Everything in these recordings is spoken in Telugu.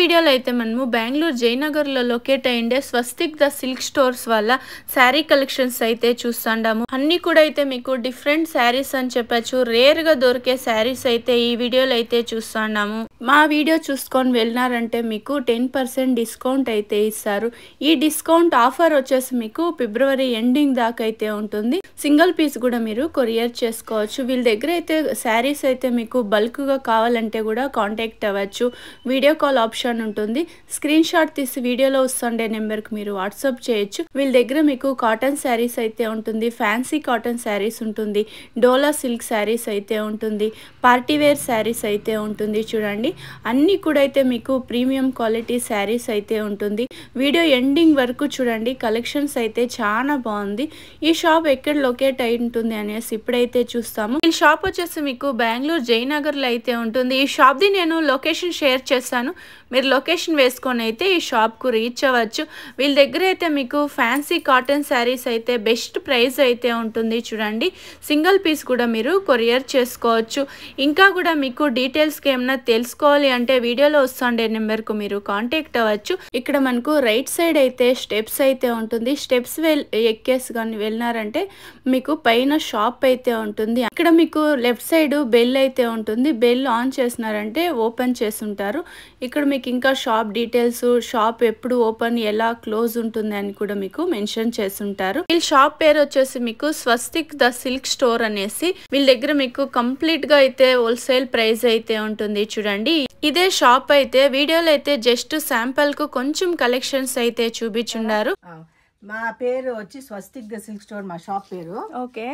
వీడియోలో అయితే మనము బెంగళూరు జయనగర్ లో లొకేట్ అయ్యిండే స్వస్తిక్ ద సిల్క్ స్టోర్స్ వల్ల శారీ కలెక్షన్స్ అయితే చూస్తాండాము. అన్ని కూడా అయితే మీకు డిఫరెంట్ శారీస్ అని చెప్పచ్చు. రేర్ గా దొరికే శారీస్ అయితే ఈ వీడియోలో అయితే చూస్తాండాము. మా వీడియో చూసుకొని వెళ్ళినారంటే మీకు 10% డిస్కౌంట్ అయితే ఇస్తారు. ఈ డిస్కౌంట్ ఆఫర్ వచ్చేసి మీకు ఫిబ్రవరి ఎండింగ్ దాకా అయితే ఉంటుంది. సింగిల్ పీస్ కూడా మీరు కొరియర్ చేసుకోవచ్చు. వీళ్ళ దగ్గర అయితే శారీస్ అయితే మీకు బల్క్ గా కావాలంటే కూడా కాంటాక్ట్ అవ్వచ్చు. వీడియో కాల్ ఆప్షన్ ఉంటుంది. స్క్రీన్ షాట్ తీసి వీడియోలో వస్తుండే నెంబర్కి మీరు వాట్సాప్ చేయొచ్చు. వీళ్ళ దగ్గర మీకు కాటన్ శారీస్ అయితే ఉంటుంది, ఫ్యాన్సీ కాటన్ శారీస్ ఉంటుంది, డోలా సిల్క్ శారీస్ అయితే ఉంటుంది, పార్టీ వేర్ శారీస్ అయితే ఉంటుంది. చూడండి అన్నీ కూడా అయితే మీకు ప్రీమియం క్వాలిటీ శారీస్ అయితే ఉంటుంది. వీడియో ఎండింగ్ వరకు చూడండి. కలెక్షన్స్ అయితే చాలా బాగుంది. ఈ షాప్ ఎక్కడ లొకేట్ అయి ఉంటుంది అనేసి ఇప్పుడైతే చూస్తాము. ఈ షాప్ వచ్చేసి మీకు బెంగళూరు జయనగర్ లో అయితే ఉంటుంది. ఈ షాప్ ది నేను లొకేషన్ షేర్ చేస్తాను. మీరు లొకేషన్ వేసుకొని అయితే ఈ షాప్ కు రీచ్ అవ్వచ్చు. వీళ్ళ దగ్గర అయితే మీకు ఫ్యాన్సీ కాటన్ శారీస్ అయితే బెస్ట్ ప్రైస్ అయితే ఉంటుంది. చూడండి సింగిల్ పీస్ కూడా మీరు కొరియర్ చేసుకోవచ్చు. ఇంకా కూడా మీకు డీటెయిల్స్కి ఏమైనా తెలుసుకోవాలి అంటే వీడియోలో వస్తుండే నెంబర్కు మీరు కాంటాక్ట్ అవ్వచ్చు. ఇక్కడ మనకు రైట్ సైడ్ అయితే స్టెప్స్ అయితే ఉంటుంది. స్టెప్స్ ఎక్కేసి కానీ వెళ్ళినారంటే మీకు పైన షాప్ అయితే ఉంటుంది. ఇక్కడ మీకు లెఫ్ట్ సైడ్ బెల్ అయితే ఉంటుంది. బెల్ ఆన్ చేసినారంటే ఓపెన్ చేసి ఉంటారు. ఇక్కడ మీకు ఇంకా షాప్ డీటెయిల్స్, షాప్ ఎప్పుడు ఓపెన్, ఎలా క్లోజ్ ఉంటుంది అని కూడా మీకు మెన్షన్ చేసి ఉంటారు. ఈ షాప్ పేరు వచ్చేసి మీకు స్వస్తిక్ ద సిల్క్ స్టోర్ అనేసి. వీళ్ళ దగ్గర మీకు కంప్లీట్ గా అయితే హోల్సేల్ ప్రైస్ అయితే ఉంటుంది. చూడండి ఇదే షాప్ అయితే వీడియోలో అయితే జస్ట్ శాంపుల్ కు కొంచెం కలెక్షన్స్ అయితే చూపించున్నారు. మా పేరు వచ్చి స్వస్తిక్ ద సిల్క్ స్టోర్ మా షాప్ పేరు. ఓకే,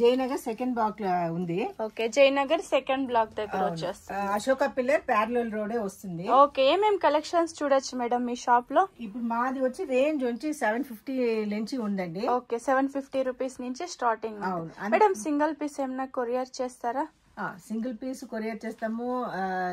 జయనగర్ సెకండ్ బ్లాక్ ఉంది. ఓకే, జయనగర్ సెకండ్ బ్లాక్ దగ్గర వచ్చేస్తుంది. అశోక పిల్లర్ ప్యారలల్ రోడే వస్తుంది. ఓకే, ఏమేం కలెక్షన్స్ చూడొచ్చు మేడం మీ షాప్ లో? ఇప్పుడు మాది వచ్చి రేంజ్ వచ్చి 750 నుంచి ఉందండి. ఓకే, 750 రూపీస్ నుంచి స్టార్టింగ్. మేడం సింగిల్ పీస్ ఏమైనా కొరియర్ చేస్తారా? సింగిల్ పీస్ కొరియర్ చేస్తాము.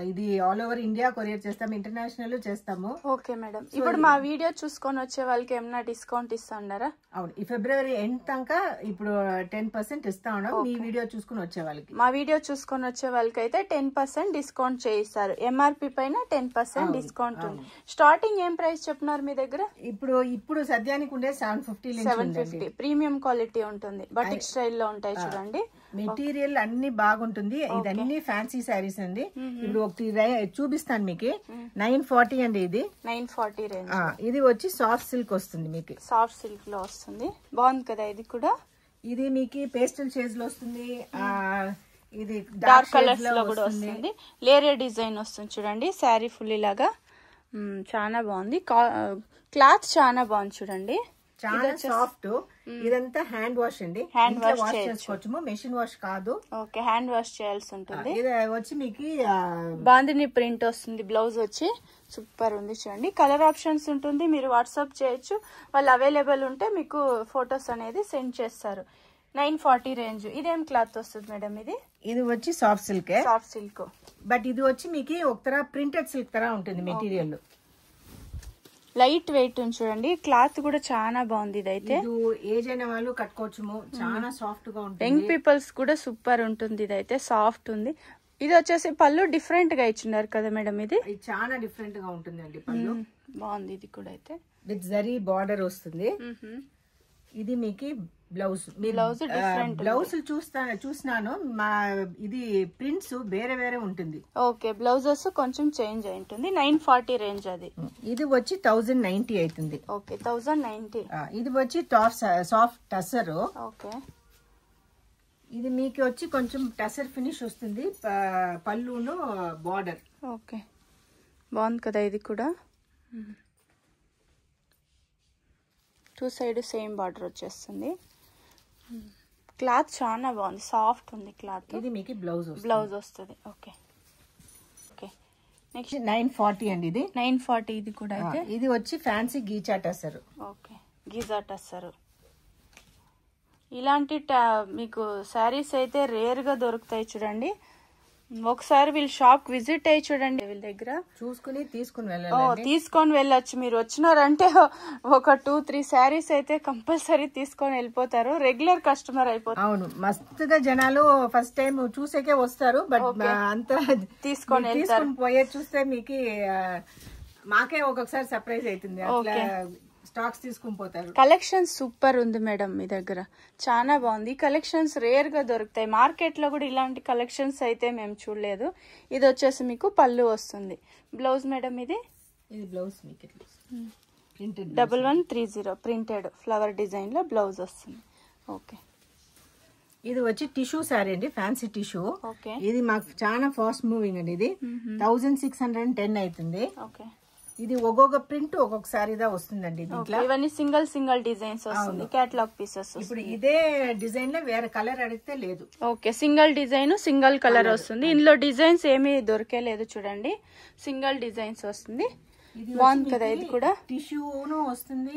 ఇది ఆల్ ఓవర్ ఇండియా కొరియర్ చేస్తాము, ఇంటర్నేషనల్ చేస్తాము. ఓకే మేడం, ఇప్పుడు మా వీడియో చూసుకొని వచ్చే వాళ్ళకి ఏమైనా డిస్కౌంట్ ఇస్తారా? అవును, ఈ ఫిబ్రవరి ఎండ్ దాకా ఇప్పుడు 10% ఇస్తా ఉన్నాం. మీ వీడియో చూసుకుని వచ్చే వాళ్ళకి, మా వీడియో చూసుకొని వచ్చే వాళ్ళకి అయితే 10% డిస్కౌంట్ చేయిస్తారు. ఎంఆర్పి పైన 10% డిస్కౌంట్ ఉంది. స్టార్టింగ్ ఏం ప్రైస్ చెప్పినారు మీ దగ్గర? ఇప్పుడు సద్యానికి ఉండే 750 ప్రీమియం క్వాలిటీ ఉంటుంది. బటిక్ స్టైల్ లో ఉంటాయి. చూడండి మెటీరియల్ అన్ని బాగుంటుంది. ఇదన్నీ ఫ్యాన్సీ శారీస్ అండి. ఇప్పుడు ఒకటి చూపిస్తాను మీకు. 940 అండి. ఇది 940 రేంజ్. ఇది వచ్చి సాఫ్ట్ సిల్క్ వస్తుంది. మీకు సాఫ్ట్ సిల్క్ లో వస్తుంది. బాగుంది కదా ఇది కూడా. ఇది మీకు పేస్టల్ షేడ్స్ లో వస్తుంది. ఇది డార్క్ కలర్స్ లో కూడా వస్తుంది. లేయర్ డిజైన్ వస్తుంది. చూడండి శారీ ఫుల్ లాగా చాలా బాగుంది. క్లాత్ చాలా బాగుంది. చూడండి చాలా సాఫ్ట్. ఇదంతా హ్యాండ్ వాష్ అండి. హ్యాండ్ వాష్ చేసుకోవచ్చు, మెషిన్ వాష్ కాదు. ఓకే, హ్యాండ్ వాష్ చేయాల్సి ఉంటుంది. ఇది వచ్చి మీకు బాందిని ప్రింట్ వస్తుంది. బ్లౌజ్ వచ్చి సూపర్ ఉంది. చూడండి కలర్ ఆప్షన్స్ ఉంటుంది. మీరు వాట్సాప్ చేయొచ్చు. వాళ్ళు అవైలబుల్ ఉంటే మీకు ఫొటోస్ అనేది సెండ్ చేస్తారు. 940 రేంజ్. ఇదేం క్లాత్ వస్తుంది మేడం? ఇది వచ్చి soft silk. Soft silk. But ఇది వచ్చి మీకు ఒక తర ప్రింటెడ్ సిల్క్ తర ఉంటుంది. మెటీరియల్ లైట్ వెయిట్ ఉంది. చూడండి క్లాత్ కూడా చాలా బాగుంది. ఇదైతే ఏజ్ అయిన వాళ్ళు కట్టుకోవచ్చు. చాలా సాఫ్ట్ గా ఉంటుంది. యంగ్ పీపుల్స్ కూడా సూపర్ ఉంటుంది. ఇదైతే సాఫ్ట్ ఉంది. ఇది వచ్చేసి పళ్ళు డిఫరెంట్ గా ఇచ్చినారు కదా మేడం? ఇది చాలా డిఫరెంట్ గా ఉంటుందండి. పళ్ళు బాగుంది. ఇది కూడా అయితే విత్ జరీ బార్డర్ వస్తుంది. ఇది మీకు బ్లౌజ్. బ్లౌజ్ చూసినాను. ఇది ప్రింట్స్ వేరే వేరే ఉంటుంది. ఓకే, బ్లౌజెస్ కొంచెం చేంజ్ అయి ఉంటుంది. 940 రేంజ్. అది ఇది వచ్చి 1090 అవుతుంది. ఓకే, 1090. ఇది వచ్చి సాఫ్ట్ టసర్. ఓకే, ఇది మీకు వచ్చి కొంచెం టసర్ ఫినిష్ వస్తుంది. పళ్ళును బార్డర్. ఓకే, బాగుంది కదా ఇది కూడా. 2 సైడ్ సేమ్ బార్డర్ వచ్చేస్తుంది. క్లాత్ చాలా బాగుంది. సాఫ్ట్ ఉంది క్లాత్. ఇది మీకు బ్లౌజ్ వస్తుంది. ఓకే ఓకే, నెక్స్ట్ 940 అండి. ఇది 940. ఇది కూడా అయితే ఇది వచ్చి fancy ghicha tussar. Okay, Giza tussar. ఇలాంటి మీకు శారీస్ అయితే రేర్ గా దొరుకుతాయి. చూడండి ఒకసారి వీళ్ళ షాప్ విజిట్ అయ్యి చూడండి. వీళ్ళ దగ్గర చూసుకుని తీసుకొని వెళ్ళొచ్చు. మీరు వచ్చినారంటే ఒక 2-3 శారీస్ అయితే కంపల్సరీ తీసుకొని వెళ్ళిపోతారు. రెగ్యులర్ కస్టమర్ అయిపోతారు. అవును, మస్తుగా జనాలు ఫస్ట్ టైం చూసేకే వస్తారు. బట్ అంతా తీసుకొని పోయే చూస్తే మీకు మాకే ఒక్కొక్కసారి సర్ప్రైజ్ అవుతుంది అట్లా స్టాక్స్ తీసుకుని పోతారు. కలెక్షన్స్ సూపర్ ఉంది మేడం మీ దగ్గర, చాలా బాగుంది. కలెక్షన్స్ రేర్ గా దొరుకుతాయి, మార్కెట్ లో కూడా ఇలాంటి కలెక్షన్స్ అయితే మేము చూడలేదు. ఇది వచ్చేసి మీకు పళ్ళు వస్తుంది. బ్లౌజ్ మేడం ఇది బ్లౌజ్ మీకు 1130 ప్రింటెడ్ ఫ్లవర్ డిజైన్ లో బ్లౌజ్ వస్తుంది. ఓకే, ఇది వచ్చి టిష్యూ సారీ అండి, ఫ్యాన్సీ టిష్యూ. ఓకే, ఇది మాకు చాలా ఫాస్ట్ మూవింగ్ అండి. ఇది 1610 అవుతుంది. ఓకే, ఇది ఒక్కొక్క ప్రింట్ ఒక్కొక్క సారీదా వస్తుందండి. ఇవన్నీ సింగిల్ డిజైన్స్ వస్తుంది, కేటలాగ్ పీసెస్. ఇప్పుడు ఇదే డిజైన్ లో వేరే కలర్ అడిగితే లేదు. Okay, single design single colour వస్తుంది. ఇందులో డిజైన్స్ ఏమీ దొరికేలేదు చూడండి, సింగిల్ డిజైన్స్ వస్తుంది. బాగుంది కదా, ఇది కూడా టిష్యూను వస్తుంది.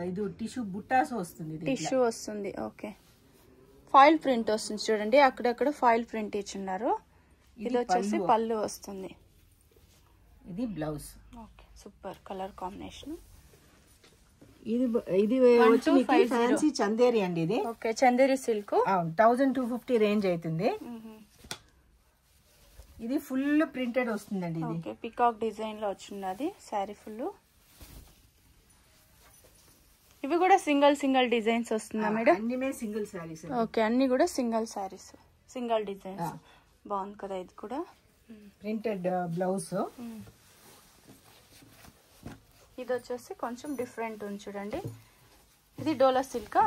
ఇది టిష్యూ బుట్టాస్ వస్తుంది, టిష్యూ వస్తుంది. ఓకే, ఫాయిల్ ప్రింట్ వస్తుంది చూడండి, అక్కడక్కడ ఫాయిల్ ప్రింట్ ఇచ్చిన్నారు. ఇది వచ్చేసి పళ్ళు వస్తుంది. ఇది blouse. Okay, super colour combination. ఇది వచ్చి ఫ్యాన్సీ చందేరి అండి. ఇది ఓకే, చందేరి సిల్క్ 1250 రేంజ్ అవుతుంది. ఇది ఫుల్ ప్రింటెడ్ వస్తుందండి. ఇది పికాక్ డిజైన్ లో వచ్చింది శారీ ఫుల్. ఇవి కూడా సింగిల్ డిజైన్స్ వస్తుందా మేడం? అన్ని సింగిల్ సారీస్. ఓకే, అన్ని కూడా సింగిల్ సారీస్, సింగిల్ డిజైన్స్. బాగుంది కదా, ఇది కూడా ప్రింటెడ్ బ్లౌజ్. ఇది వచ్చేసి కొంచెం డిఫరెంట్ ఉంది చూడండి. ఇది డోలా సిల్కా.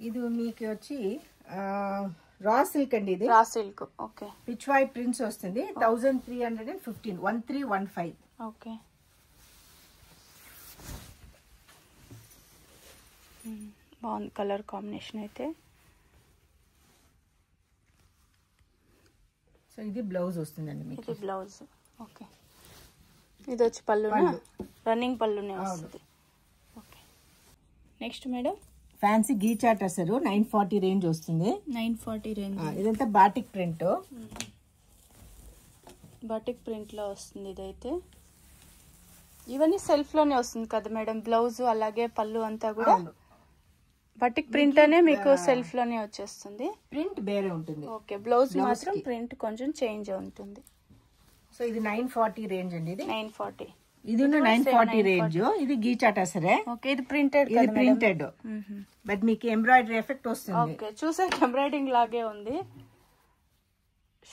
ఇది మీకు వచ్చి రా సిల్క్ అండి. ఇది రా సిల్క్. ఓకే, పిచ్ వై ప్రింట్స్ వస్తుంది. 1315 1315. ఓకే, బాగుంది కలర్ కాంబినేషన్ అయితే. సో ఇది బ్లౌజ్ వస్తుందండి మీకు. ఇది బ్లౌజ్. ఓకే, ఇది వచ్చి పళ్ళు, రన్నింగ్ పళ్ళునే వస్తుంది. ఓకే, నెక్స్ట్ మేడం ఫ్యాన్సీ గీ చాట్ అసలు 940 రేంజ్ వస్తుంది. 940 రేంజ్. ఇదంతా బాటిక్ ప్రింట్. బాటిక్ ప్రింట్ లో వస్తుంది ఇదైతే. ఇవన్నీ సెల్ఫ్ లోనే వస్తుంది కదా మేడం, బ్లౌజ్ అలాగే పళ్ళు అంతా కూడా బాటిక్ ప్రింట్ అనే మీకు సెల్ఫ్ లోనే వచ్చేస్తుంది. ప్రింట్ వేరే ఉంటుంది. ఓకే, బ్లౌజ్ మాత్రం ప్రింట్ కొంచెం చేంజ్ ఉంటుంది. సో ఇది 940 రేంజ్ అండి. ఇది 940. ఇది 940 రేంజ్. ఇది గీ చాట్ సరే. ఓకే, ఇది ప్రింటెడ్. ఇది ప్రింటెడ్ బట్ మీకు ఎంబ్రాయిడరీ ఎఫెక్ట్ వస్తుంది. ఓకే, చూసే ఎంబ్రాయిడింగ్ లాగే ఉంది.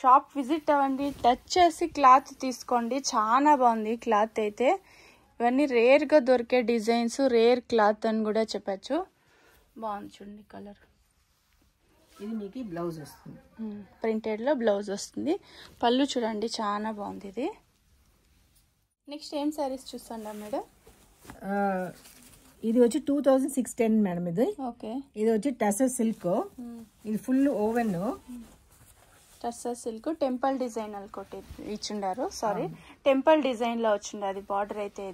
షాప్ విజిట్ అవ్వండి, టచ్ చేసి క్లాత్ తీసుకోండి, చాలా బాగుంది క్లాత్ అయితే. ఇవన్నీ రేర్ గా దొరికే డిజైన్స్, రేర్ క్లాత్ అని కూడా చెప్పచ్చు. బాగుంది చూడండి కలర్. ఇది మీకు బ్లౌజ్ వస్తుంది, ప్రింటెడ్ లో బ్లౌజ్ వస్తుంది. పళ్ళు చూడండి చాలా బాగుంది ఇది. నెక్స్ట్ ఏం సారీస్ చూస్తాండా మేడం? ఇది వచ్చి 2610 మేడం. ఇది ఓకే, ఇది వచ్చి టసర్ సిల్క్. ఇది full woven. Tussar silk temple design అనుకోటి ఇచ్చిండారు. సారీ, టెంపుల్ డిజైన్ లో వచ్చింది అది బార్డర్ అయితే.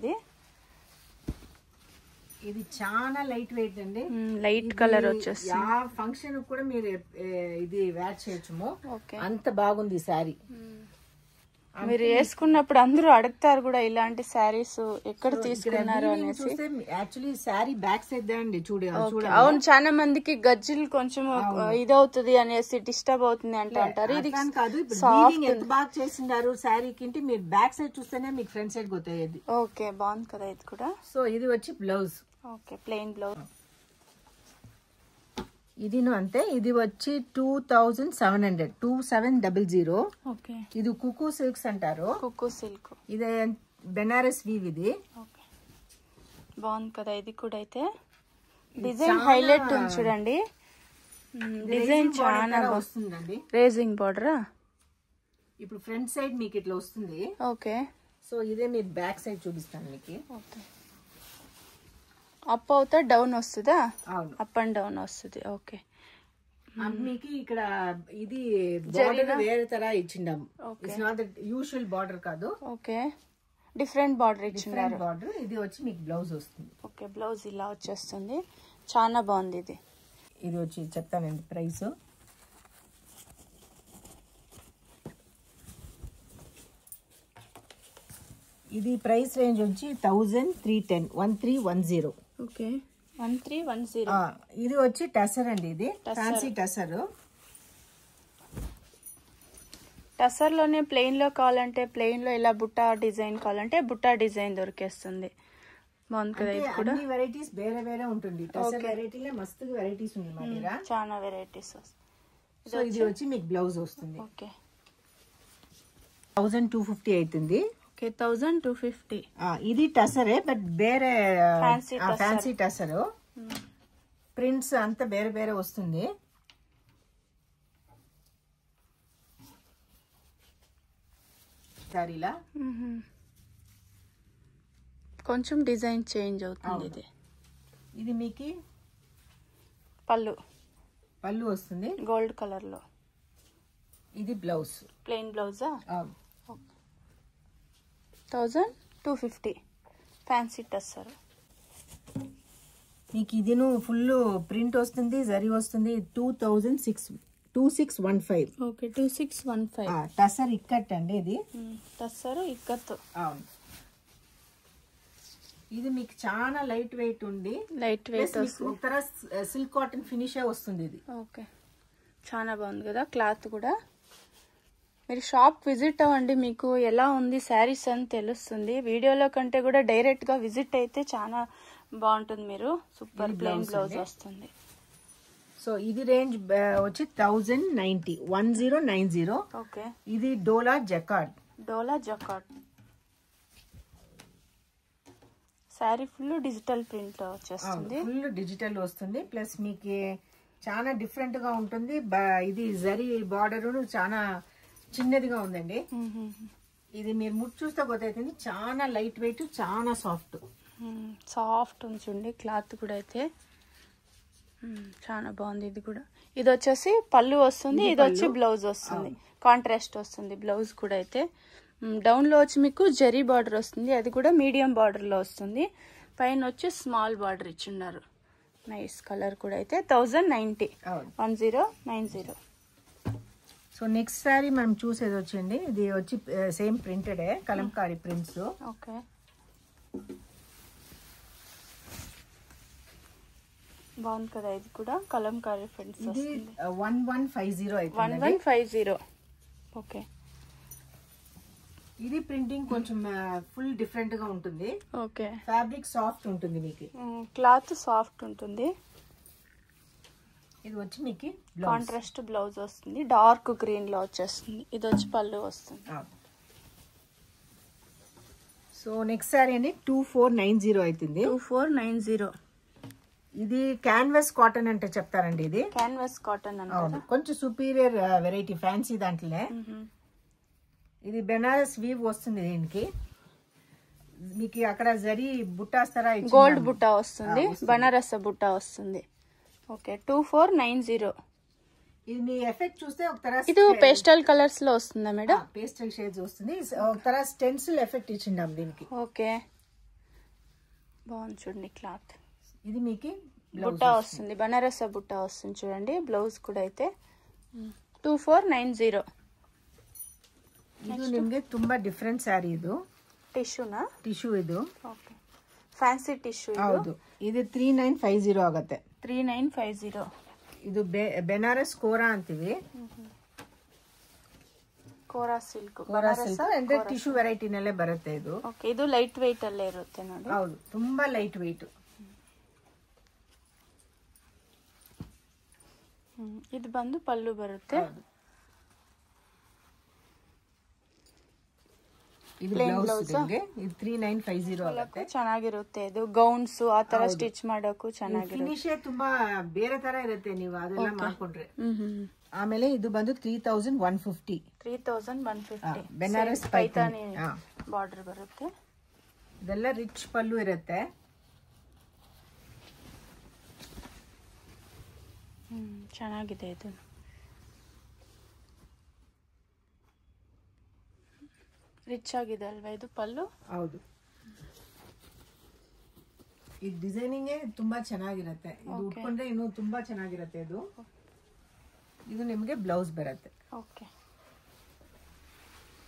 ఇది చాలా లైట్ వెయిట్ అండి, లైట్ కలర్ వచ్చేసి. ఫంక్షన్ కూడా మీరు ఇది వేర్ చేయొచ్చు, అంత బాగుంది సారీ. మీరు వేసుకున్నప్పుడు అందరూ అడుగుతారు కూడా ఇలాంటి శారీస్ ఎక్కడ తీసుకున్నారు అనేసి. యాక్చువల్లీ సారీ బ్యాక్ సైడ్ అండి చూడండి. అవును, చాలా మందికి గజ్జలు కొంచెం ఇదవుతుంది అనేసి, డిస్టర్బ్ అవుతుంది అంటారు. ఇది కాదు, ఎంత బాగా చేసిండారు శారీకి. మీరు బ్యాక్ సైడ్ చూస్తేనే మీకు ఫ్రంట్ సైడ్ పోతాయి. ఓకే, బాగుంది కదా ఇది కూడా. సో ఇది వచ్చి బ్లౌజ్. Okay, plain blouse. ఇది అంతే. ఇది వచ్చి 2700 2700. ఓకే, ఇది కుకు సిల్క్స్ అంటారు. కుకు సిల్క్. ఇది బెనారస్ వీవ్. ఇది ఓకే, బాగుంది కదా ఇది కూడా అయితే. డిజైన్ హైలైట్ ఉంది చూడండి, డిజైన్ చాలా వస్తుందండి. రేజింగ్ బార్డరా? ఇప్పుడు ఫ్రంట్ సైడ్ మీకు ఇట్లా వస్తుంది. ఓకే, సో ఇదే మీరు బ్యాక్ సైడ్ చూపిస్తాను మీకు. ఓకే, అప్ అవుతా డౌన్ వస్తుందా? అవును, అప్ అండ్ డౌన్ వస్తుంది. ఓకే, మీకు ఇక్కడ ఇది బార్డర్ వేరే తర ఇచ్చిండాం. It's not the usual border కాదు. ఓకే, డిఫరెంట్ బార్డర్ ఇచ్చినారు. బార్డర్. ఇది వచ్చి మీకు బ్లౌజ్ వస్తుంది. ఓకే, బ్లౌజ్ ఇలా వచ్చేస్తుంది, చాలా బాగుంది ఇది. ఇది వచ్చి చెప్తానండి ప్రైస్. ఇది ప్రైస్ రేంజ్ వచ్చి 1310 1310. ఓకే, 1310. ఇది వచ్చి టసర్ అండి. ఇది ఫ్యాన్సీ టసర్. టసర్ లోనే ప్లెయిన్ లో కావాలంటే ప్లెయిన్ లో, ఇలా బుట్టా డిజైన్ కావాలంటే బుట్టా డిజైన్ దొరికేస్తుంది. బాగుంది కదా ఇది కూడా. అన్ని వెరైటీస్ వేరే వేరే ఉంటుంది. టసర్ వెరైటీలో మస్తు వెరైటీస్ ఉంది మా దగ్గర, చాలా వెరైటీస్. సో ఇది వచ్చి మీకు బ్లౌజ్ వస్తుంది. ఓకే 1250 అవుతుంది. ఓకే 1250. ఇది టసరే బట్ వేరే ఫ్యాన్సీ టసర్. ప్రింట్స్ అంతా వేరే వేరే వస్తుంది. సారీలా కొంచెం డిజైన్ చేంజ్ అవుతుంది. ఇది మీకు పళ్ళు వస్తుంది గోల్డ్ కలర్ లో. ఇది బ్లౌజ్, ప్లెయిన్ బ్లౌజా. 1250 ఫ్యాన్సీ టసర్. మీకు ఇది ఫుల్ ప్రింట్ వస్తుంది, జరీ వస్తుంది. 2615. ఓకే 2615. టసర్ ఇక్కత్ అండి ఇది. టసర్ ఇక్కత్. అవును. ఇది మీకు చాలా లైట్ వెయిట్ ఉంది. లైట్ వెయిట్ వస్తుంది. సిల్క్ కాటన్ ఫినిష్ వస్తుంది ఇది. ఓకే చాలా బాగుంది కదా క్లాత్ కూడా. మీరు షాప్ విజిట్ అవ్వండి, మీకు ఎలా ఉంది శారీస్ అని తెలుస్తుంది. వీడియోలో కంటే కూడా డైరెక్ట్ గా విజిట్ అయితే చాలా బాగుంటుంది. మీరు సూపర్ ప్లెయిన్ బ్లౌజ్ వస్తుంది. సో ఇది రేంజ్ వచ్చి 1090. ఓకే ఇది Dola jacquard. Sari full digital print వచ్చేస్తుంది. ఫుల్ డిజిటల్ వస్తుంది. ప్లస్ మీకు చాలా డిఫరెంట్ గా ఉంటుంది. ఇది జరీ బార్డర్ చాలా చిన్నదిగా ఉందండి. ఇది మీరు ముట్టు చూస్తే గొత్తవుతుంది. చాలా లైట్ వెయిట్, చాలా సాఫ్ట్ ఉంచండి. క్లాత్ కూడా అయితే చాలా బాగుంది. ఇది కూడా, ఇది వచ్చేసి పళ్ళు వస్తుంది, ఇది వచ్చి బ్లౌజ్ వస్తుంది. కాంట్రాస్ట్ వస్తుంది బ్లౌజ్ కూడా. అయితే డౌన్ లో వచ్చి మీకు జరీ బార్డర్ వస్తుంది, అది కూడా మీడియం బార్డర్ లో వస్తుంది. పైన వచ్చి స్మాల్ బార్డర్ ఇచ్చిన్నారు. నైస్ కలర్ కూడా. అయితే 1090. 1090. సో నెక్స్ట్ సారీ మనం చూసేది వచ్చింది. ఇది వచ్చి same printed Kalamkari prints. Okay బాగుంది కదా ఇది కూడా కలంకారీ ప్రింట్స్. ఇది 1150. 1150. ఓకే ఇది ప్రింటింగ్ కొంచెం ఫుల్ డిఫరెంట్ గా ఉంటుంది. ఓకే ఫ్యాబ్రిక్ సాఫ్ట్ ఉంటుంది, మీకు క్లాత్ సాఫ్ట్ ఉంటుంది. ఇది వచ్చి మీకు కాంట్రాస్ట్ బ్లౌజ్ వస్తుంది, డార్క్ గ్రీన్ లో వచ్చేస్తుంది. ఇది వచ్చి పళ్ళు వస్తుంది. సో నెక్స్ట్ సారీ అండి 2490 అవుతుంది. 2490. ఇది క్యాన్వాస్ కాటన్ అంటే చెప్తారండి. ఇది క్యాన్వాస్ కాటన్ అంటే కొంచెం సుపీరియర్ వెరైటీ ఫ్యాన్సీ దాంట్లోనే. ఇది బెనారస్ వీవ్ వస్తుంది. దీనికి మీకు అక్కడ జరీ బుట్టాస్తారా, గోల్డ్ బుట్టా వస్తుంది, బనారస్ బుట్టా వస్తుంది. ఓకే 2490. ఇది మీ ఎఫెక్ట్ చూస్తే ఒక తర ఇది పేస్టల్ కలర్స్ లో వస్తుందా మేడం? పేస్టల్ షేడ్స్ వస్తుంది. ఒక తర స్టెన్సిల్ ఎఫెక్ట్ ఇచ్చిండాం దీనికి. ఓకే బాగుంది చూడండి క్లాత్. ఇది మీకు బుట్టా వస్తుంది, బనారస్ బుట్టా వస్తుంది చూడండి. బ్లౌజ్ కూడా అయితే 2490. ಇದು ನಿಮಗೆ ತುಂಬಾ ಡಿಫರೆಂಟ್ ಸ್ಯಾರಿ. ಇದು ಟಿಶ್ಯೂ ಇದು. Okay fancy tissue. ಹೌದು. ಇದು 3950 ಆಗುತ್ತೆ. 3950. ಇದು ಬೆನಾರಸ್ ಕೋರಾ ಅಂತೀವಿ. ಕೋರಾ ಸಿಲ್ಕ್ ಅಂದ್ರೆ ಟಿಶ್ಯೂ ವೆರೈಟಿನಲ್ಲೇ ಬರುತ್ತೆ ಇದು. ಓಕೆ ಇದು ಲೈಟ್ ವೆಯ್ಟ್ ಅಲ್ಲೇ ಇರುತ್ತೆ ನೋಡಿ. ಹೌದು ತುಂಬಾ ಲೈಟ್ ವೆಯ್ಟ್. ಇದು ಬಂದು ಪಲ್ಲು ಬರುತ್ತೆ. ಇದು ಬ್ಲೌಸ್ ನಿಮಗೆ ಇದು 3950 ಆಗುತ್ತೆ. ಚೆನ್ನಾಗಿರುತ್ತೆ. ಇದು ಗೌನ್ಸ್ ಆ ತರ ಸ್ಟಿಚ್ ಮಾಡೋಕು ಚೆನ್ನಾಗಿರುತ್ತೆ. ಫಿನಿಶ್ ತುಂಬಾ ಬೇರೆ ತರ ಇರುತ್ತೆ ನೀವು ಅದೆಲ್ಲ ಮಾಡ್ಕೊಂಡ್ರೆ. ಆಮೇಲೆ ಇದು ಬಂದು 3150. 3150 ಬೆನಾರಸ್ ಪೈತಾನಿ ಬಾರ್ಡರ್ ಬರುತ್ತೆ. ಇದೆಲ್ಲ ರಿಚ್ ಪಲ್ಲು ಇರುತ್ತೆ. ಚೆನ್ನಾಗಿದೆ ಇದು. ರಿಚ್ ಆಗಿದೆ ಅಲ್ವಾ ಇದು ಪಲ್ಲು? ಹೌದು. ಈ ಡಿಸೈನಿಂಗ್ ತುಂಬಾ ಚೆನ್ನಾಗಿರುತ್ತೆ. ಇದು ಉಟ್ಕೊಂಡ್ರೆ ಇನ್ನು ತುಂಬಾ ಚೆನ್ನಾಗಿರುತ್ತೆ. ಇದು ನಿಮಗೆ ಬ್ಲೌಸ್ ಬರುತ್ತೆ. ಓಕೆ.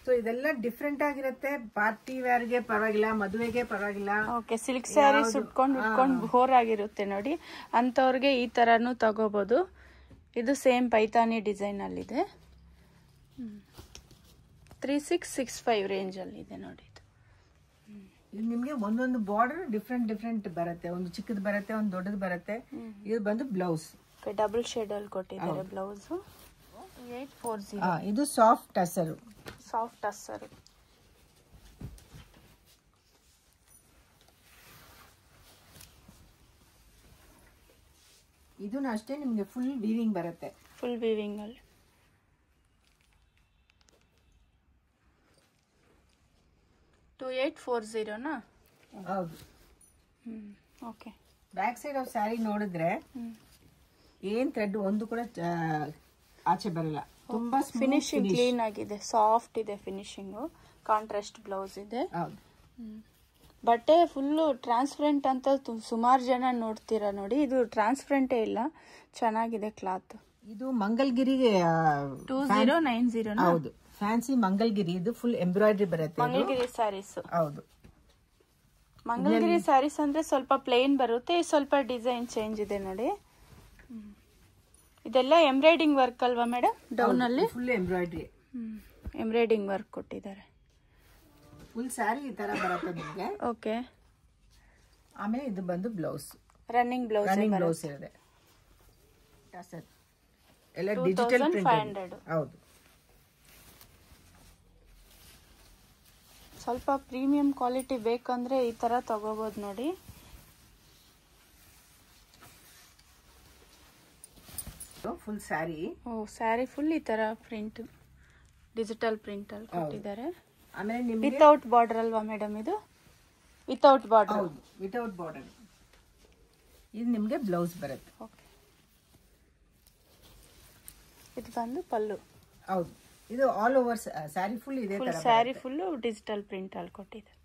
ಸೊ ಇದೆಲ್ಲ ಡಿಫ್ರೆಂಟ್ ಆಗಿರುತ್ತೆ. ಪಾರ್ಟಿ ವೇರ್ ಗೆ ಪರವಾಗಿಲ್ಲ, ಮದುವೆಗೆ ಪರವಾಗಿಲ್ಲ. ಓಕೆ ಸಿಲ್ಕ್ ಸ್ಯಾರೀಸ್ ಉಟ್ಕೊಂಡು ಬೋರ್ ಆಗಿರುತ್ತೆ ನೋಡಿ, ಅಂತವ್ರಿಗೆ ಈ ತರಾನು ತಗೋಬಹುದು. ಇದು ಸೇಮ್ ಪೈತಾನಿ ಡಿಸೈನ್ ಅಲ್ಲಿದೆ. 3665 ರೇಂಜಲ್ಲಿ ಇದೆ ನೋಡಿ. ಇದು ನಿಮಗೆ ಒಂದೊಂದು ಬಾರ್ಡರ್ ಡಿಫ್ರೆಂಟ್ ಬರುತ್ತೆ. ಒಂದು ಚಿಕ್ಕದು ಬರುತ್ತೆ, ಒಂದು ದೊಡ್ಡದು ಬರುತ್ತೆ. ಇದು ಬಂದು ಬ್ಲೌಸ್ ಡಬಲ್ ಶೇಡ್ ಅಲ್ಲಿ ಕೊಟ್ಟಿದ್ದಾರೆ ಬ್ಲೌಸ್. 840. ಇದು ಸಾಫ್ಟ್ ಟಸರ್. ಇದು ಅಷ್ಟೇ ನಿಮಗೆ ಫುಲ್ ವೀವಿಂಗ್ ಬರುತ್ತೆ. ಫುಲ್ ವೀವಿಂಗ್ ಅಲ್ಲಿ 2840 ಹೌದು. Okay. Back side of sari ನೋಡಿದ್ರೆ ಏನ್ ಥ್ರೆಡ್ ಒಂದು ಕೂಡ ಆಚೆ ಬರಲ್ಲ. ತುಂಬಾ ಫಿನಿಶಿಂಗ್ ಕ್ಲೀನ್ ಆಗಿದೆ, ಸಾಫ್ಟ್ ಇದೆ ಫಿನಿಶಿಂಗ್. ಕಾಂಟ್ರಾಸ್ಟ್ ಬ್ಲೌಸ್ ಇದೆ. ಬಟ್ಟೆ ಫುಲ್ಲು ಟ್ರಾನ್ಸ್ಪರೆಂಟ್ ಅಂತ ಸುಮಾರು ಜನ ನೋಡ್ತೀರಾ ನೋಡಿ. ಇದು ಟ್ರಾನ್ಸ್ಪರೆಂಟೇ ಇಲ್ಲ, ಚೆನ್ನಾಗಿದೆ ಕ್ಲಾತ್. ಇದು ಮಂಗಲ್ಗಿರಿಗೆ 2090. ಹೌದು, ಫ್ಯಾನ್ಸಿ ಮಂಗಲ್ಗಿರಿ. ಇದು ಫುಲ್ ಎಂಬ್ರಾಯ್ಡ್ರಿ ಬರುತ್ತೆ. ಮಂಗಲ್ಗಿರಿ ಸ್ಯಾರೀಸ್. ಹೌದು, ಮಂಗಲ್ಗಿರಿ ಸ್ಯಾರೀಸ್ ಅಂದ್ರೆ ಸ್ವಲ್ಪ ಪ್ಲೇನ್ ಬರುತ್ತೆ, ಸ್ವಲ್ಪ ಡಿಸೈನ್ ಚೇಂಜ್ ಇದೆ ನೋಡಿ. ಇದೆಲ್ಲ ಎಂಬ್ರಾಯ್ಡಿಂಗ್ ವರ್ಕ್ ಅಲ್ವಾ ಮೇಡಮ್? ಡೌನ್ ಅಲ್ಲಿ ಫುಲ್ ಎಂಬ್ರಾಯ್ಡ್ರಿ, ಎಂಬ್ರಾಯ್ಡಿಂಗ್ ವರ್ಕ್ ಕೊಟ್ಟಿದ್ದಾರೆ. ಫುಲ್ ಸ್ಯಾರಿ ಈ ತರ ಬರುತ್ತೆ ನಿಮಗೆ. ಓಕೆ. ಆಮೇಲೆ ಇದು ಬಂದು ಬ್ಲೌಸ್, ರನ್ನಿಂಗ್ ಬ್ಲೌಸ್ ಇದೆ. ಎಲ್ಲ ಡಿಜಿಟಲ್ ಪ್ರಿಂಟ್. ಹೌದು, ಸ್ವಲ್ಪ ಪ್ರೀಮಿಯಂ ಕ್ವಾಲಿಟಿ ಬೇಕಂದ್ರೆ ಈ ತರ ತಗೋಬಹುದು ನೋಡಿ. ಫುಲ್ ಸ್ಯಾರಿ. ಸ್ಯಾರಿ ಫುಲ್ ಈ ತರ ಪ್ರಿಂಟ್, ಡಿಜಿಟಲ್ ಪ್ರಿಂಟ್ ಅಲ್ಲಿ ಕೊಟ್ಟಿದ್ದಾರೆ. ಆಮೇಲೆ ನಿಮಗೆ ವಿತೌಟ್ ಬಾರ್ಡರ್ ಅಲ್ವಾ ಮೇಡಮ್? ಇದು ವಿತೌಟ್ ಬಾರ್ಡರ್. ಹೌದು, ವಿತೌಟ್ ಬಾರ್ಡರ್. ಇದು ನಿಮಗೆ ಬ್ಲೌಸ್ ಬರುತ್ತೆ. ಓಕೆ. ಇದು ಬಂದು ಪಲ್ಲು. ಹೌದು, ಇದು ಆಲ್ ಓವರ್ ಸ್ಯಾರಿ ಫುಲ್ ಇದೆ. ಸ್ಯಾರಿ ಫುಲ್ ಡಿಜಿಟಲ್ ಪ್ರಿಂಟ್ ಅಲ್ಲಿ ಕೊಟ್ಟಿದ್ದಾರೆ.